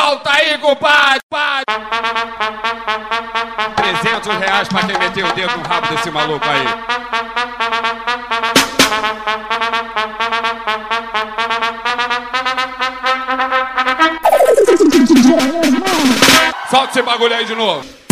Solta aí, compadre! 300 reais pra quem meteu o dedo no rabo desse maluco aí. Solta esse bagulho aí de novo.